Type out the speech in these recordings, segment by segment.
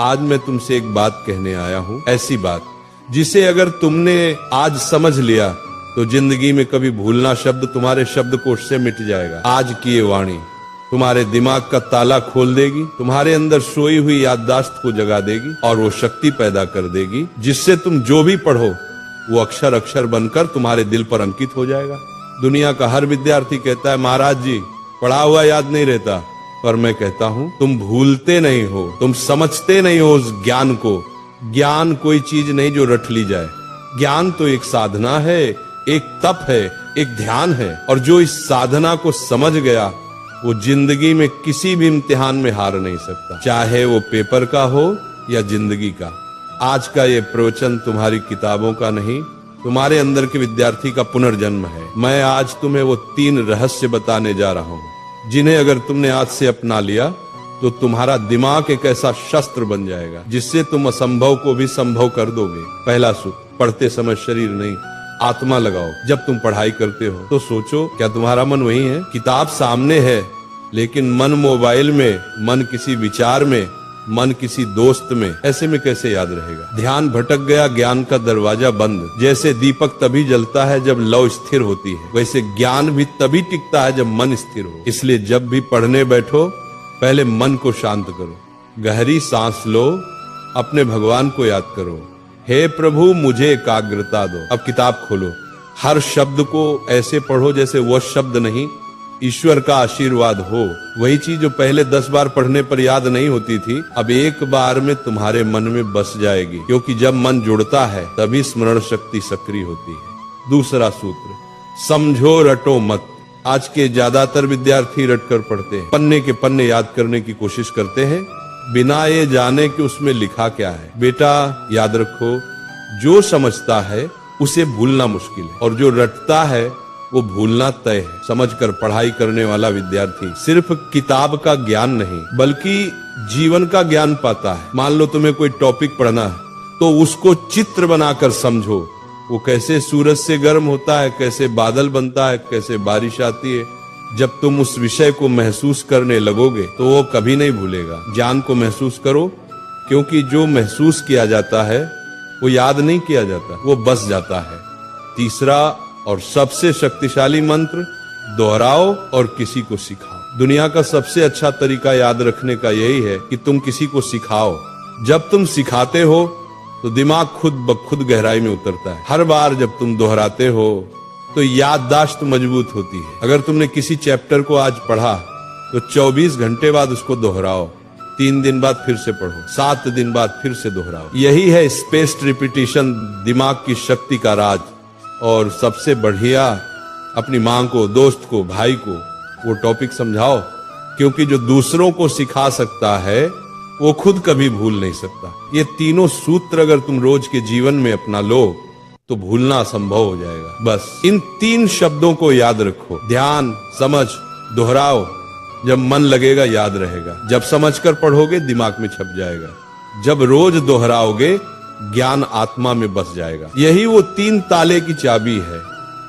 आज मैं तुमसे एक बात कहने आया हूँ, ऐसी बात जिसे अगर तुमने आज समझ लिया तो जिंदगी में कभी भूलना शब्द तुम्हारे शब्दकोश से मिट जाएगा। आज की ये वाणी तुम्हारे दिमाग का ताला खोल देगी, तुम्हारे अंदर सोई हुई याददाश्त को जगा देगी और वो शक्ति पैदा कर देगी जिससे तुम जो भी पढ़ो वो अक्षर अक्षर बनकर तुम्हारे दिल पर अंकित हो जाएगा। दुनिया का हर विद्यार्थी कहता है महाराज जी पढ़ा हुआ याद नहीं रहता, पर मैं कहता हूँ तुम भूलते नहीं हो, तुम समझते नहीं हो उस ज्ञान को। ज्ञान कोई चीज नहीं जो रट ली जाए, ज्ञान तो एक साधना है, एक तप है, एक ध्यान है, और जो इस साधना को समझ गया वो जिंदगी में किसी भी इम्तिहान में हार नहीं सकता, चाहे वो पेपर का हो या जिंदगी का। आज का ये प्रवचन तुम्हारी किताबों का नहीं, तुम्हारे अंदर के विद्यार्थी का पुनर्जन्म है। मैं आज तुम्हें वो 3 रहस्य बताने जा रहा हूँ जिन्हें अगर तुमने आज से अपना लिया तो तुम्हारा दिमाग एक ऐसा शस्त्र बन जाएगा जिससे तुम असंभव को भी संभव कर दोगे। पहला सूत्र, पढ़ते समय शरीर नहीं आत्मा लगाओ। जब तुम पढ़ाई करते हो तो सोचो क्या तुम्हारा मन वही है? किताब सामने है लेकिन मन मोबाइल में, मन किसी विचार में, मन किसी दोस्त में, ऐसे में कैसे याद रहेगा? ध्यान भटक गया, ज्ञान का दरवाजा बंद। जैसे दीपक तभी जलता है जब लौ स्थिर होती है, वैसे ज्ञान भी तभी टिकता है जब मन स्थिर हो। इसलिए जब भी पढ़ने बैठो पहले मन को शांत करो, गहरी सांस लो, अपने भगवान को याद करो, हे प्रभु मुझे एकाग्रता दो। अब किताब खोलो, हर शब्द को ऐसे पढ़ो जैसे वह शब्द नहीं ईश्वर का आशीर्वाद हो। वही चीज जो पहले 10 बार पढ़ने पर याद नहीं होती थी अब एक बार में तुम्हारे मन में बस जाएगी, क्योंकि जब मन जुड़ता है तभी स्मरण शक्ति सक्रिय होती है। दूसरा सूत्र, समझो रटो मत। आज के ज्यादातर विद्यार्थी रटकर पढ़ते हैं, पन्ने के पन्ने याद करने की कोशिश करते हैं बिना ये जाने कि उसमें लिखा क्या है। बेटा याद रखो, जो समझता है उसे भूलना मुश्किल है और जो रटता है वो भूलना तय है। समझकर पढ़ाई करने वाला विद्यार्थी सिर्फ किताब का ज्ञान नहीं बल्कि जीवन का ज्ञान पाता है। मान लो तुम्हें कोई टॉपिक पढ़ना है तो उसको चित्र बनाकर समझो, वो कैसे सूरज से गर्म होता है, कैसे बादल बनता है, कैसे बारिश आती है। जब तुम उस विषय को महसूस करने लगोगे तो वो कभी नहीं भूलेगा। ज्ञान को महसूस करो, क्योंकि जो महसूस किया जाता है वो याद नहीं किया जाता, वो बस जाता है। तीसरा और सबसे शक्तिशाली मंत्र, दोहराओ और किसी को सिखाओ। दुनिया का सबसे अच्छा तरीका याद रखने का यही है कि तुम किसी को सिखाओ। जब तुम सिखाते हो तो दिमाग खुद ब खुद गहराई में उतरता है। हर बार जब तुम दोहराते हो तो याददाश्त मजबूत होती है। अगर तुमने किसी चैप्टर को आज पढ़ा तो 24 घंटे बाद उसको दोहराओ, 3 दिन बाद फिर से पढ़ो, 7 दिन बाद फिर से दोहराओ। यही है स्पेस्ड रिपीटिशन, दिमाग की शक्ति का राज। और सबसे बढ़िया, अपनी माँ को, दोस्त को, भाई को वो टॉपिक समझाओ, क्योंकि जो दूसरों को सिखा सकता है वो खुद कभी भूल नहीं सकता। ये तीनों सूत्र अगर तुम रोज के जीवन में अपना लो तो भूलना संभव हो जाएगा। बस इन 3 शब्दों को याद रखो, ध्यान, समझ, दोहराओ। जब मन लगेगा याद रहेगा, जब समझकर पढ़ोगे दिमाग में छप जाएगा, जब रोज दोहराओगे ज्ञान आत्मा में बस जाएगा। यही वो 3 ताले की चाबी है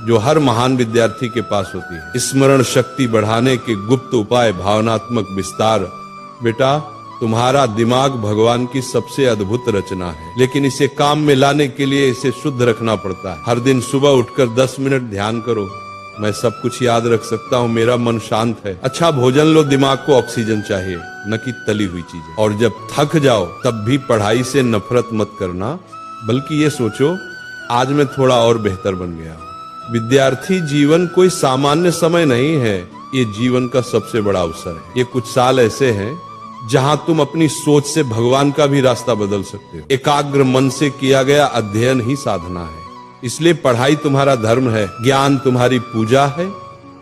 जो हर महान विद्यार्थी के पास होती है। स्मरण शक्ति बढ़ाने के गुप्त उपाय, भावनात्मक विस्तार। बेटा तुम्हारा दिमाग भगवान की सबसे अद्भुत रचना है, लेकिन इसे काम में लाने के लिए इसे शुद्ध रखना पड़ता है। हर दिन सुबह उठकर 10 मिनट ध्यान करो, मैं सब कुछ याद रख सकता हूँ, मेरा मन शांत है। अच्छा भोजन लो, दिमाग को ऑक्सीजन चाहिए, न कि तली हुई चीजें। और जब थक जाओ तब भी पढ़ाई से नफरत मत करना, बल्कि ये सोचो आज मैं थोड़ा और बेहतर बन गया। विद्यार्थी जीवन कोई सामान्य समय नहीं है, ये जीवन का सबसे बड़ा अवसर है। ये कुछ साल ऐसे हैं जहां तुम अपनी सोच से भगवान का भी रास्ता बदल सकते हो। एकाग्र मन से किया गया अध्ययन ही साधना है। इसलिए पढ़ाई तुम्हारा धर्म है, ज्ञान तुम्हारी पूजा है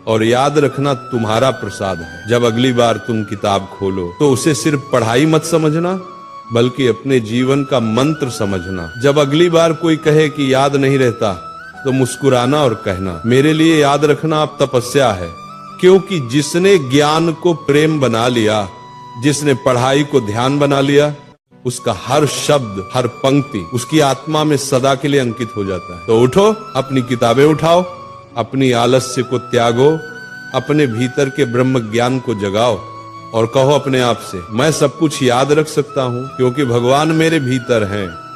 और याद रखना तुम्हारा प्रसाद है। जब अगली बार तुम किताब खोलो तो उसे सिर्फ पढ़ाई मत समझना, बल्कि अपने जीवन का मंत्र समझना। जब अगली बार कोई कहे कि याद नहीं रहता तो मुस्कुराना और कहना, मेरे लिए याद रखना अब तपस्या है। क्योंकि जिसने ज्ञान को प्रेम बना लिया, जिसने पढ़ाई को ध्यान बना लिया, उसका हर शब्द, हर पंक्ति उसकी आत्मा में सदा के लिए अंकित हो जाता है। तो उठो, अपनी किताबें उठाओ, अपनी आलस्य को त्यागो, अपने भीतर के ब्रह्म ज्ञान को जगाओ और कहो अपने आप से, मैं सब कुछ याद रख सकता हूँ क्योंकि भगवान मेरे भीतर हैं।